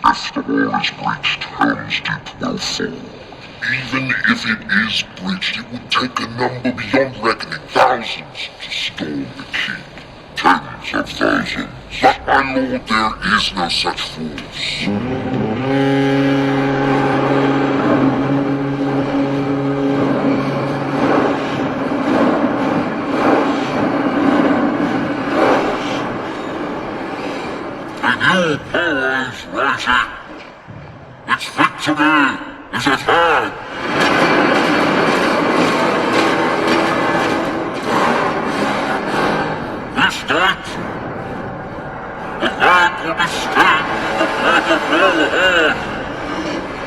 If the wall is breached, Helm's Deep will fall. Even if it is breached, it would take a number beyond reckoning, thousands, to storm the keep. Tens of thousands. But my lord, there is no such force. A new power is rising. Its victory is at hand. This night, the land will be stained with the blood of all ahead.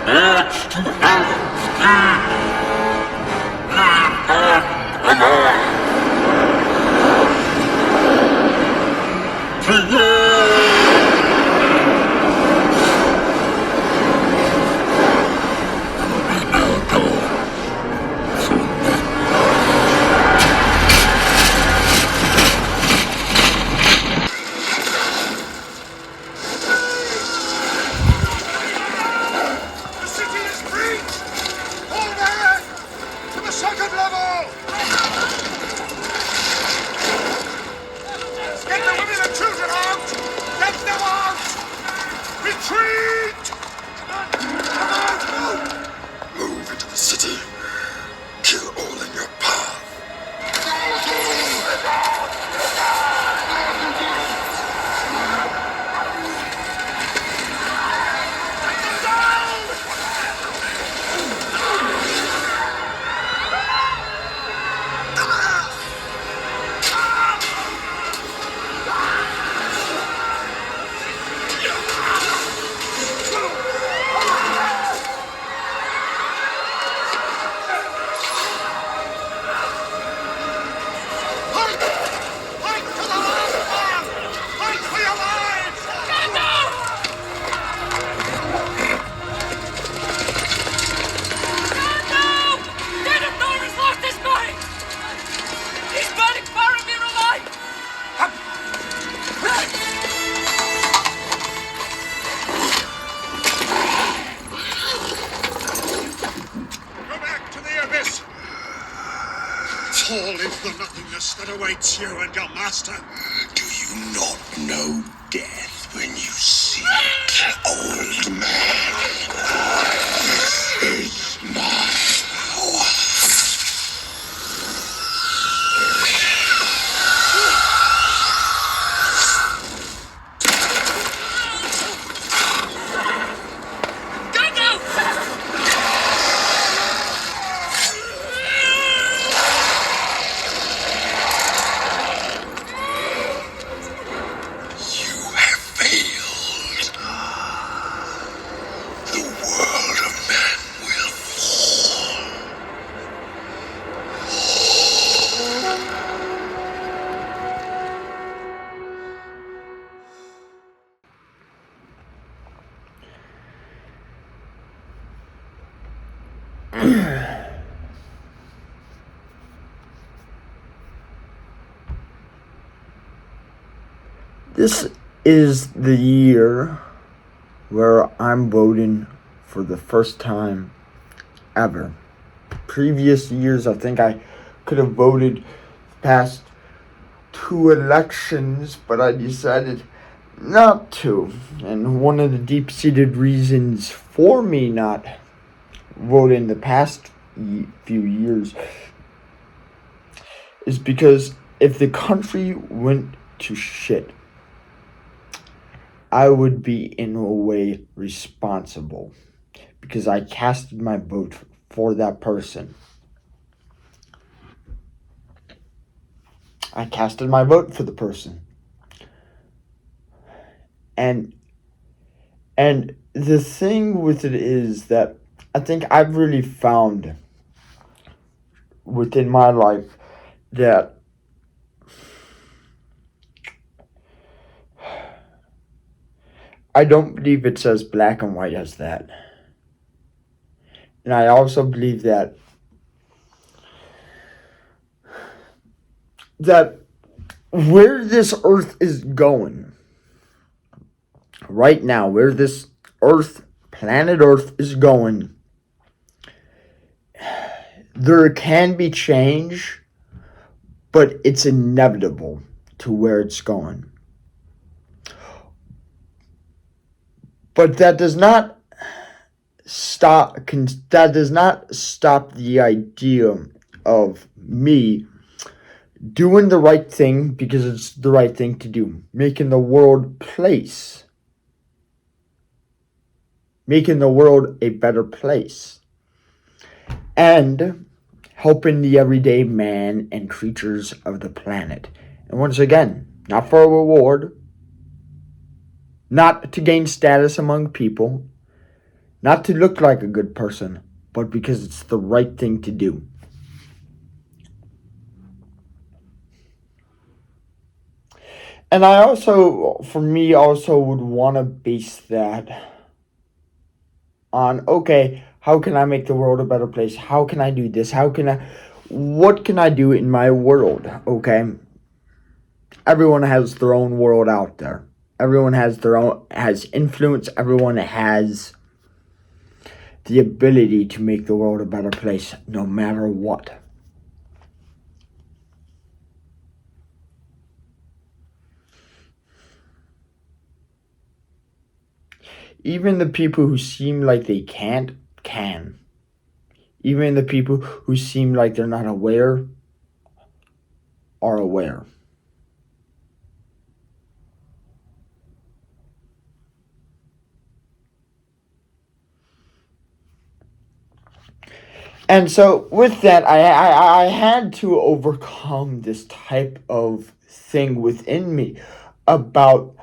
March to Helm's Deep. Leave none alive. To war! Fall into the nothingness that awaits you and your master. Do you not know death when you see it, old man? This is my power. This is the year where I'm voting for the first time ever. Previous years, I think I could have voted past 2 elections, but I decided not to. And one of the deep-seated reasons for me not voting the past few years is because if the country went to shit, I would be in a way responsible because I casted my vote for that person. I casted my vote for the person. And the thing with it is that I think I've really found within my life that I don't believe it's as black and white as that. And I also believe that where this earth is going right now, where this planet Earth is going, there can be change, but it's inevitable to where it's going. But that does not stop the idea of me doing the right thing because it's the right thing to do, making the world a better place, and helping the everyday man and creatures of the planet. And once again, not for a reward, not to gain status among people, not to look like a good person, but because it's the right thing to do. And I also would want to base that on, okay, how can I make the world a better place? How can I do this? What can I do in my world? Okay. Everyone has their own world out there. Everyone has influence. Everyone has the ability to make the world a better place, no matter what. Even the people who seem like they can't, can. Even the people who seem like they're not aware are aware. And so with that, I had to overcome this type of thing within me about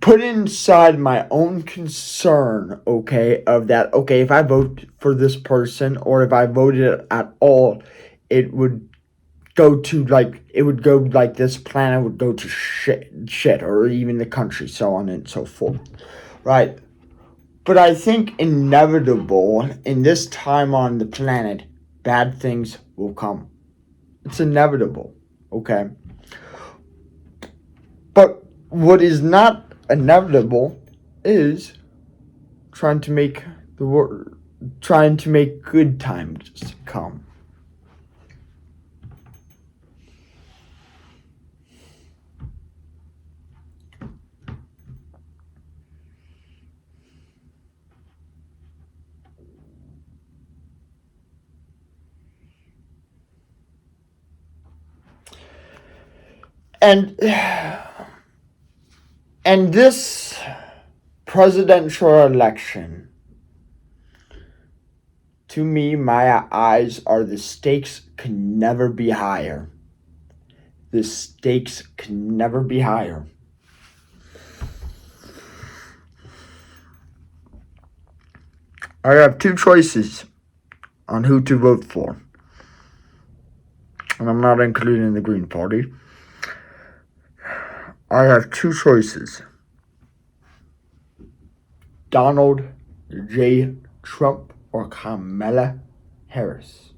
put inside my own concern, okay, of that, okay, if I vote for this person, or if I voted at all, it would go like this planet would go to shit, or even the country, so on and so forth, right? But I think inevitable in this time on the planet, bad things will come. It's inevitable, okay? But what is not inevitable is trying to make good times come. And this presidential election, to me, my eyes are the stakes can never be higher. The stakes can never be higher. I have two choices on who to vote for. And I'm not including the Green Party. I have two choices. Donald J. Trump or Kamala Harris.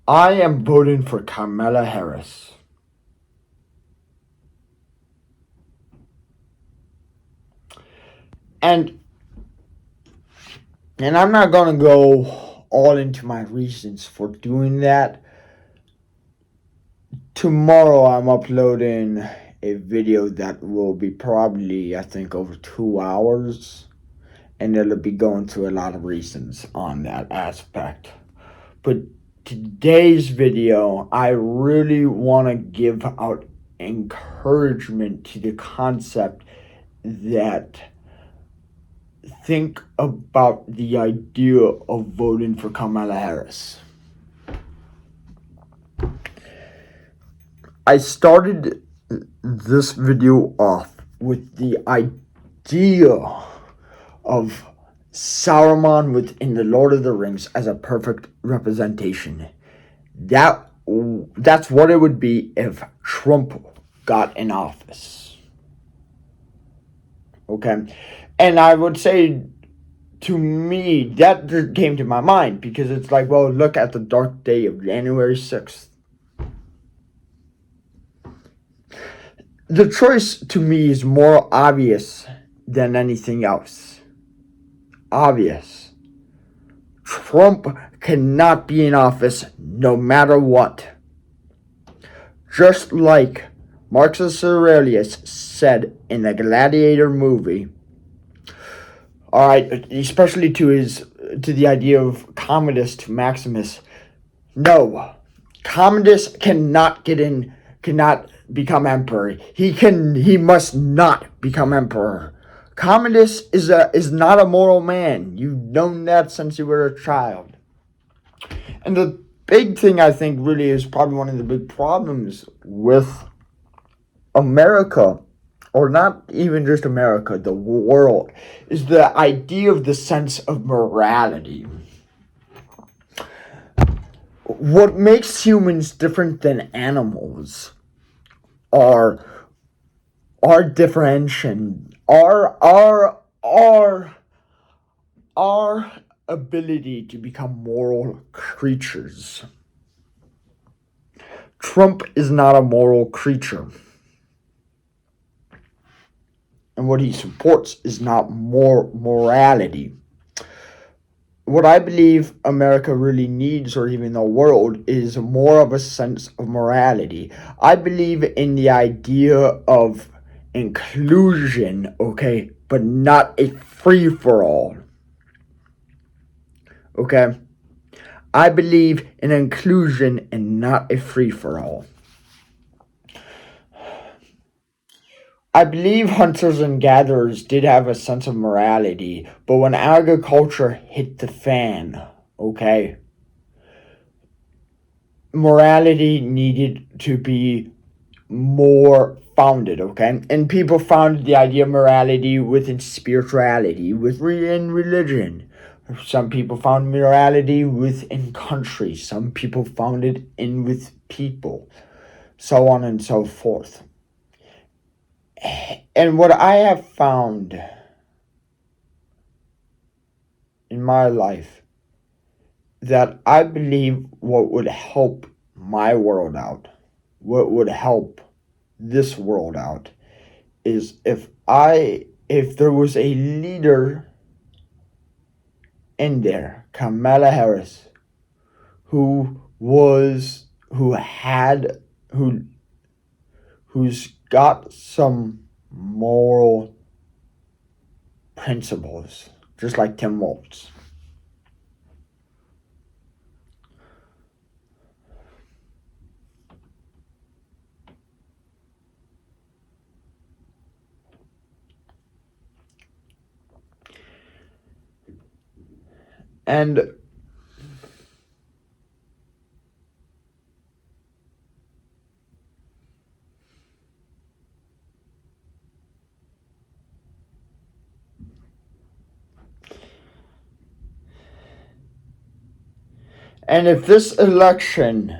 I am voting for Kamala Harris. And I'm not going to go all into my reasons for doing that. Tomorrow I'm uploading a video that will be probably, I think, over 2 hours. And it'll be going through a lot of reasons on that aspect. But today's video, I really want to give out encouragement to the concept that think about the idea of voting for Kamala Harris. I started this video off with the idea of Saruman within the Lord of the Rings as a perfect representation. That's what it would be if Trump got in office. Okay? And I would say, to me, that just came to my mind because it's like, well, look at the dark day of January 6th. The choice to me is more obvious than anything else. Obvious. Trump cannot be in office no matter what. Just like Marcus Aurelius said in the Gladiator movie, all right, especially to the idea of Commodus Maximus. No, Commodus cannot become emperor. He must not become emperor. Commodus is not a moral man. You've known that since you were a child. And the big thing I think really is probably one of the big problems with America, or not even just America, the world, is the idea of the sense of morality. What makes humans different than animals are our differentiation, our ability to become moral creatures. Trump is not a moral creature. And what he supports is not more morality. What I believe America really needs, or even the world, is more of a sense of morality. I believe in the idea of inclusion, okay, but not a free-for-all. Okay? I believe in inclusion and not a free-for-all. I believe hunters and gatherers did have a sense of morality, but when agriculture hit the fan, okay, morality needed to be more founded, okay? And people founded the idea of morality within spirituality, within religion. Some people found morality within countries. Some people found it in with people, so on and so forth. And what I have found in my life, that I believe what would help my world out, what would help this world out, is if there was a leader in there, Kamala Harris, who's got some moral principles, just like Tim Walz. And if this election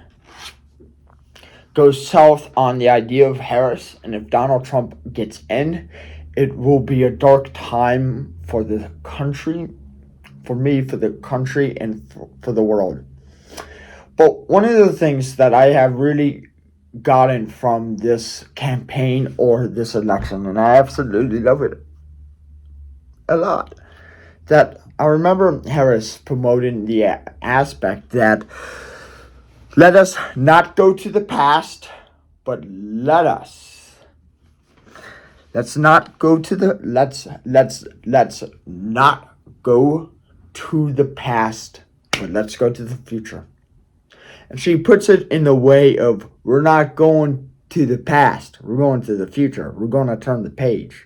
goes south on the idea of Harris, and if Donald Trump gets in, it will be a dark time for the country, for me, for the country, and for the world. But one of the things that I have really gotten from this campaign or this election, and I absolutely love it a lot, that I remember Harris promoting the aspect that let us not go to the past, but let's not go to the let's not go to the past, but let's go to the future. And she puts it in the way of, we're not going to the past, we're going to the future. We're going to turn the page.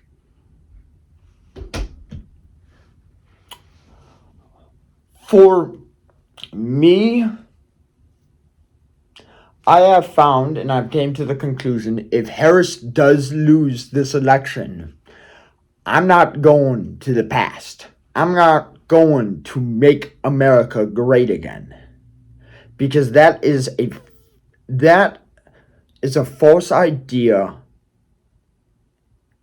For me, I have found, and I've came to the conclusion, if Harris does lose this election, I'm not going to the past. I'm not going to make America great again. Because that is a false idea,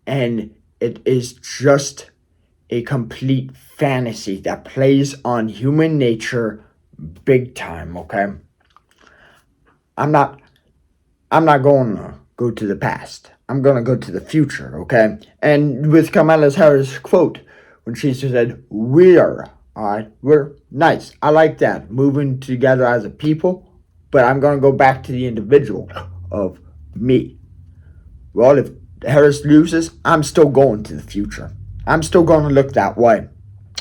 and it is just a complete fantasy that plays on human nature big time, okay? I'm not going go to the past. I'm going to go to the future, okay? And with Kamala Harris' quote, when she said, we're, all right, we're nice. I like that, moving together as a people, but I'm going to go back to the individual of me. Well, if Harris loses, I'm still going to the future. I'm still going to look that way,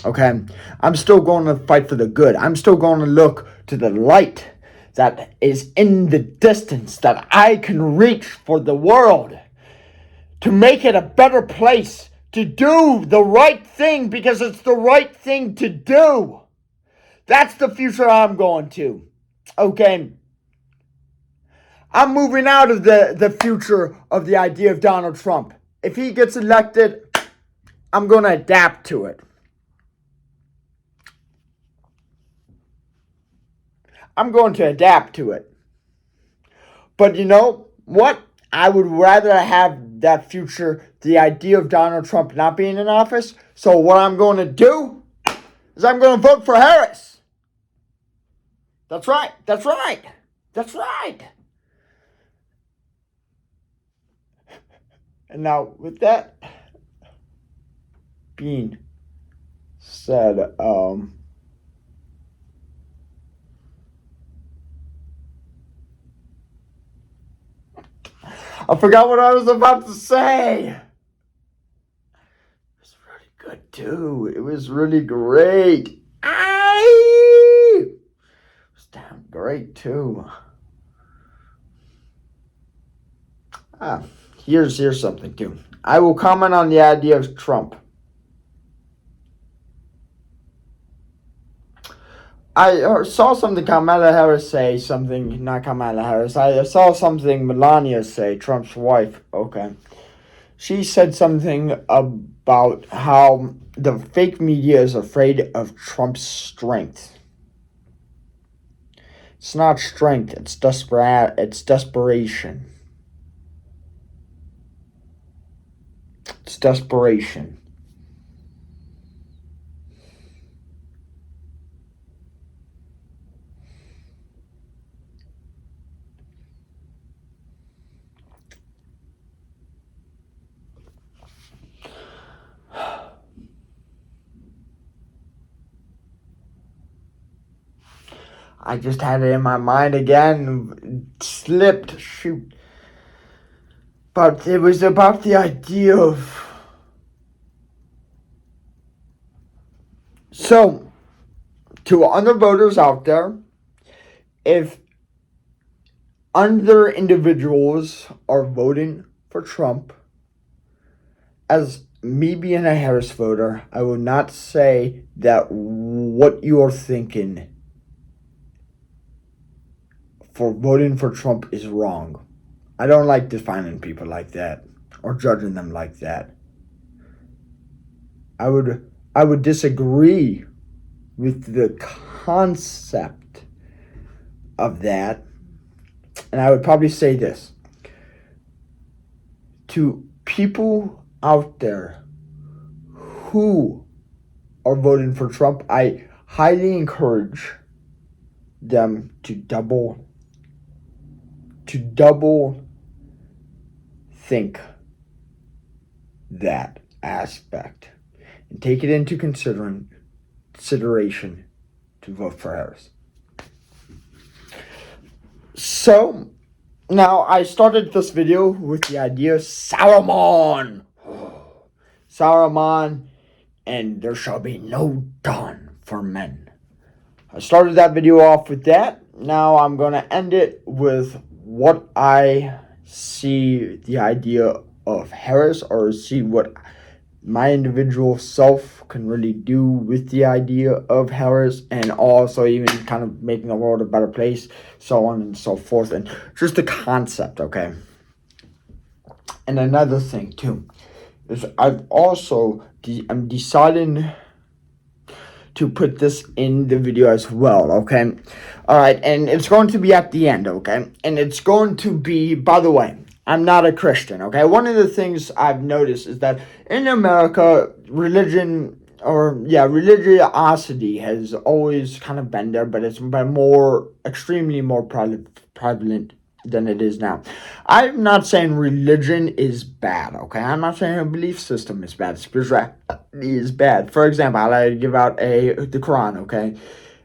okay? I'm still going to fight for the good. I'm still going to look to the light that is in the distance that I can reach for the world to make it a better place, to do the right thing because it's the right thing to do. That's the future I'm going to, okay? I'm moving out of the future of the idea of Donald Trump. If he gets elected, I'm going to adapt to it. I'm going to adapt to it. But you know what? I would rather have that future, the idea of Donald Trump not being in office. So what I'm going to do is I'm going to vote for Harris. That's right. That's right. That's right. And now with that being said, I forgot what I was about to say. It was really good too. It was really great. It was damn great too. Here's something too. I will comment on the idea of Trump. I saw something Kamala Harris say, something, not Kamala Harris. I saw something Melania say, Trump's wife. Okay. She said something about how the fake media is afraid of Trump's strength. It's not strength, it's desperation. It's desperation. I just had it in my mind again, slipped, shoot. But it was about the idea of... So, to other voters out there, if other individuals are voting for Trump, as me being a Harris voter, I will not say that what you are thinking for voting for Trump is wrong. I don't like defining people like that or judging them like that. I would disagree with the concept of that. And I would probably say this. To people out there who are voting for Trump, I highly encourage them to double think that aspect and take it into consideration to vote for Harris. So, now I started this video with the idea of Saruman. Saruman, and there shall be no dawn for men. I started that video off with that. Now I'm going to end it with what I see the idea of Harris, or see what my individual self can really do with the idea of Harris, and also even kind of making the world a better place, so on and so forth, and just the concept, okay? And another thing too is I'm deciding to put this in the video as well, okay? Alright, and it's going to be at the end, okay? And it's going to be, by the way, I'm not a Christian, okay? One of the things I've noticed is that in America, religiosity has always kind of been there, but it's been extremely more prevalent than it is now. I'm not saying religion is bad, okay? I'm not saying a belief system is bad. Spirituality is bad. For example, I like to give out the Quran, okay?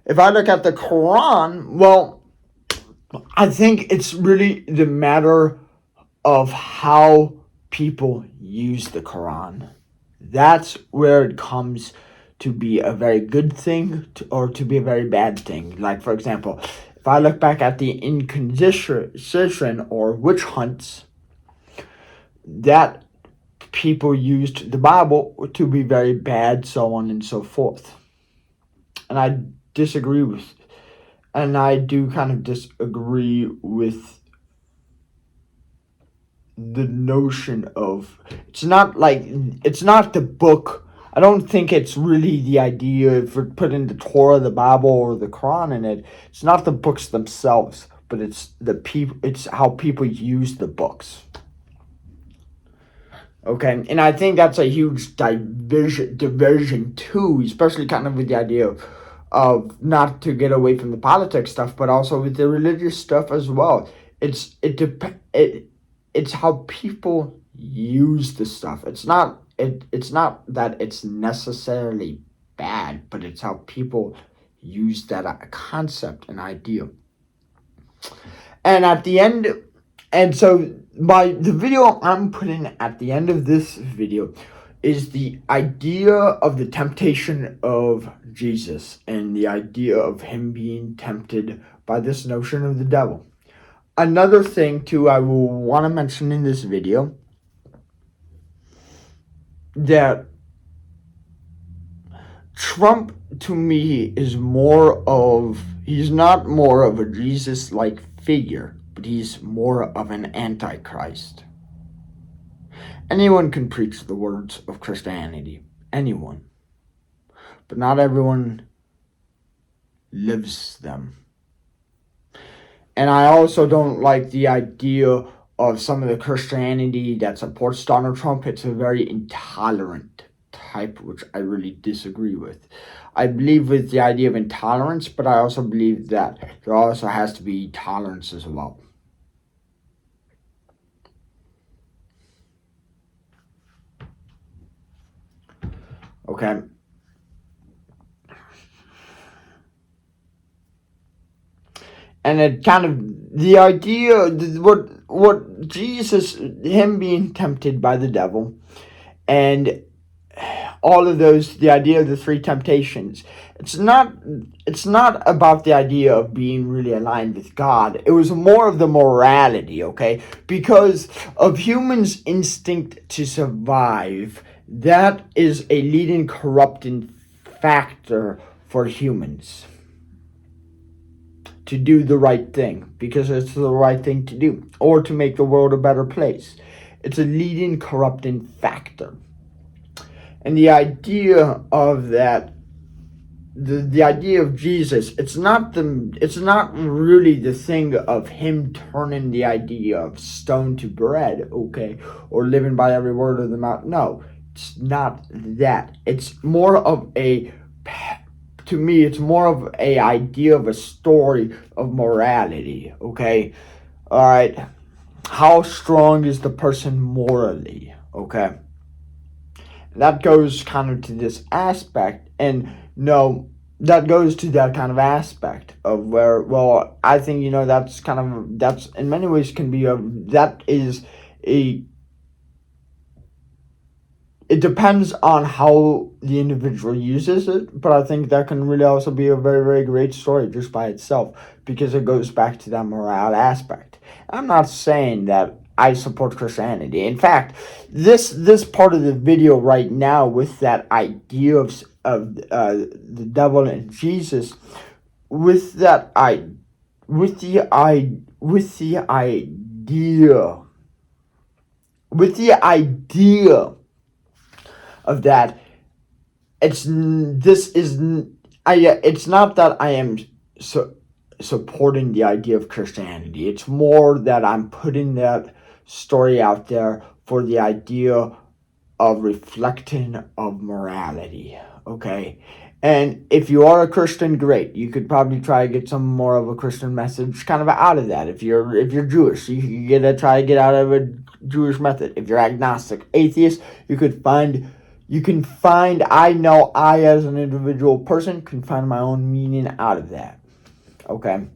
If I look at the Quran, well, I think it's really the matter of how people use the Quran. That's where it comes to be a very good thing or to be a very bad thing. Like, for example, if I look back at the Inquisition or witch hunts, that people used the Bible to be very bad, so on and so forth. And I disagree with, and I do kind of disagree with the notion of, it's not the book. I don't think it's really the idea, if we're putting the Torah, the Bible, or the Quran in it, it's not the books themselves, but it's how people use the books. Okay, and I think that's a huge division too, especially kind of with the idea of not to get away from the politics stuff, but also with the religious stuff as well. It's how people use the stuff. It's not that it's necessarily bad, but it's how people use that concept and idea. And at the end, and so the video I'm putting at the end of this video is the idea of the temptation of Jesus and the idea of him being tempted by this notion of the devil. Another thing too I will want to mention in this video, that Trump to me is he's not more of a Jesus-like figure, but he's more of an antichrist. Anyone can preach the words of Christianity, anyone, but not everyone lives them. And I also don't like the idea of some of the Christianity that supports Donald Trump. It's a very intolerant type, which I really disagree with. I believe with the idea of intolerance, but I also believe that there also has to be tolerance as well. Okay. And it kind of, the idea, what Jesus, him being tempted by the devil, and all of those, the idea of the three temptations, it's not about the idea of being really aligned with God. It was more of the morality, okay? Because of humans' instinct to survive, that is a leading corrupting factor for humans to do the right thing, because it's the right thing to do, or to make the world a better place. It's a leading corrupting factor. And the idea of that, the idea of Jesus, it's not really the thing of him turning the idea of stone to bread, okay, or living by every word of the mouth. No, it's not that. It's more of to me, it's more of a idea of a story of morality, okay? All right. How strong is the person morally, okay? That goes kind of to this aspect, and no, that goes to that kind of aspect of where, well, I think, that's in many ways can be it depends on how the individual uses it, but I think that can really also be a very, very great story just by itself, because it goes back to that morale aspect. I'm not saying that I support Christianity. In fact, this part of the video right now with that idea of the devil and Jesus, with the idea of that, it's not that I am supporting the idea of Christianity. It's more that I'm putting that story out there for the idea of reflecting of morality, okay? And if you are a Christian, great. You could probably try to get some more of a Christian message kind of out of that. If you're Jewish, you could try to get out of a Jewish method. If you're agnostic, atheist, you can find, I know I as an individual person can find my own meaning out of that. Okay?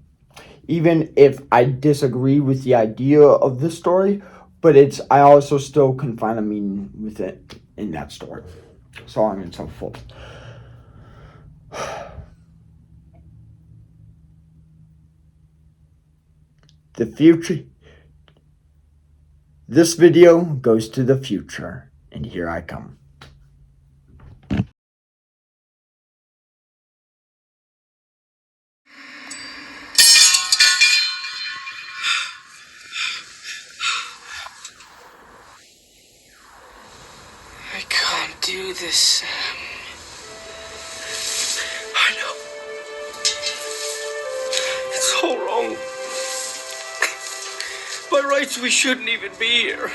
Even if I disagree with the idea of the story, but I also still can find a meaning with it in that story. So on and so forth. The future. This video goes to the future, and here I come. I can't do this, Sam. I know. It's all wrong. By rights, we shouldn't even be here.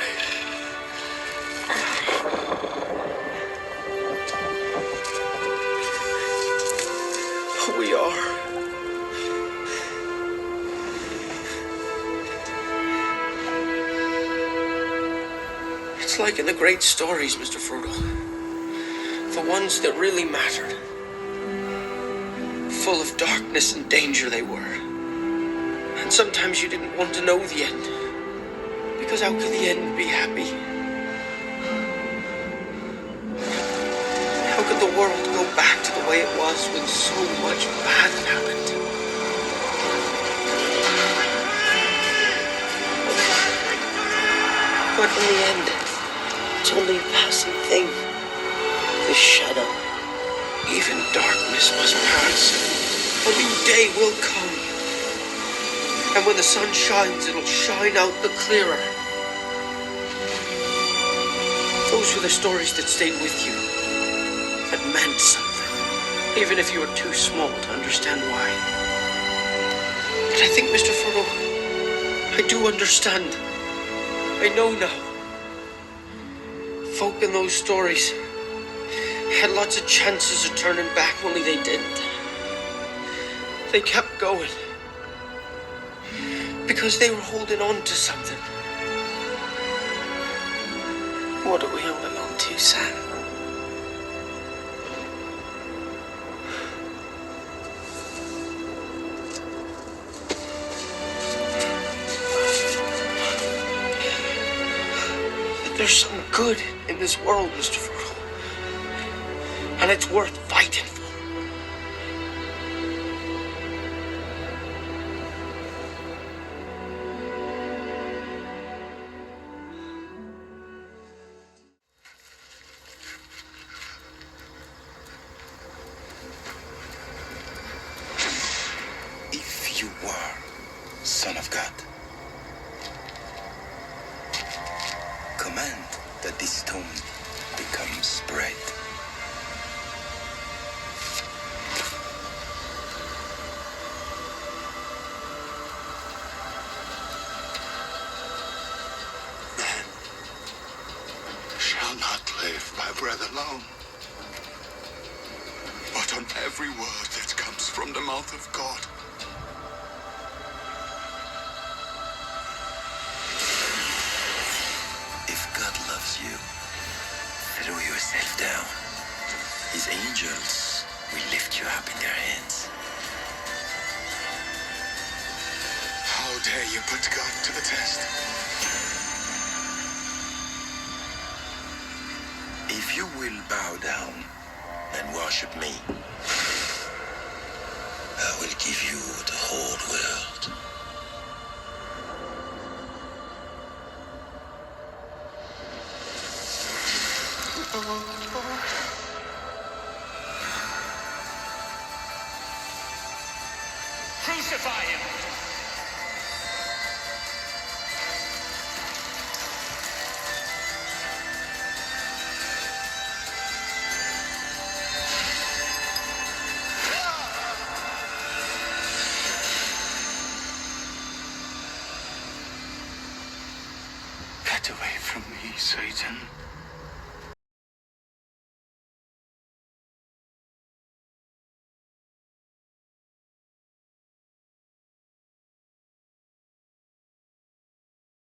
But we are. It's like in the great stories, Mr. Frodo. The ones that really mattered. Full of darkness and danger they were. And sometimes you didn't want to know the end. Because how could the end be happy? How could the world go back to the way it was when so much bad happened? But in the end, it's only a passing thing. The shadow. Even darkness must pass. A new day will come. And when the sun shines, it'll shine out the clearer. Those were the stories that stayed with you. That meant something. Even if you were too small to understand why. But I think, Mr. Frodo, I do understand. I know now. Folk in those stories had lots of chances of turning back, only they didn't. They kept going. Because they were holding on to something. What are we holding on to, Sam? That there's some good in this world, Mr. Frodo. And it's worth fighting for. If you were Son of God, command that this stone becomes bread. Man shall not live by bread alone, but on every word that comes from the mouth of God. If God loves you, throw yourself down. His angels will lift you up in their hands. How dare you put God to the test? If you will bow down and worship me, I will give you the whole world. Crucify him! Get away from me, Satan.